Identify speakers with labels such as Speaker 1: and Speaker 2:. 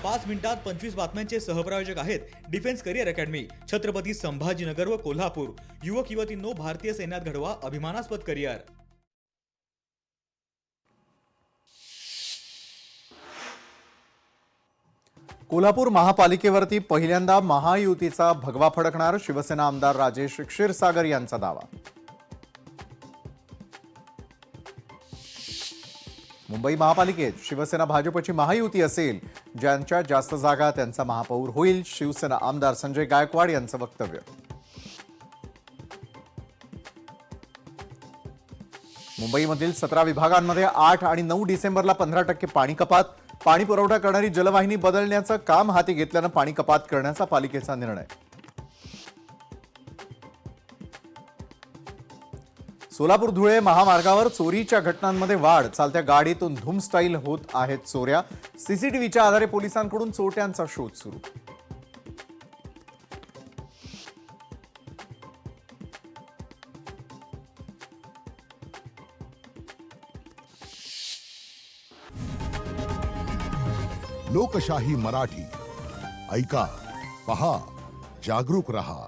Speaker 1: 5 मिनिटात 25 बातम्यांचे सहप्रायोजक आहेत defence career academy, Chhatrapati Sambhajinagar व कोल्हापूर। युवक युवतींनो, भारतीय सैन्यात घडवा अभिमानास्पद करिअर।
Speaker 2: कोल्हापूर महापालिकेवरती पहिल्यांदा महायुतीचा भगवा फडकणार, शिवसेना आमदार राजेश क्षीरसागर यांचा दावा। मुंबई महापालिकेत शिवसेना भाजपची महायुती असेल, ज्यांच्या जास्त जागा त्यांचा महापौर होईल, शिवसेना आमदार संजय गायकवाड यांचं वक्तव्य। मुंबईमधील 17 विभागांमध्ये 8 आणि 9 डिसेंबरला 15% पाणी कपात। पाणी पुरवठा करणारी जलवाहिनी बदलण्याचं काम हाती घेतल्यानं पाणी कपात करण्याचा पालिकेचा निर्णय। सोलापूर धुळे महामार्गावर चोरीच्या घटनांमध्ये वाढ, चालत्या गाडीतून धूम स्टाईल होत आहेत चोऱ्या। सीसीटीव्हीच्या आधारे पोलिसांकडून चोरट्यांचा शोध सुरू।
Speaker 3: लोकशाही मराठी ऐका, पहा, जागरूक रहा।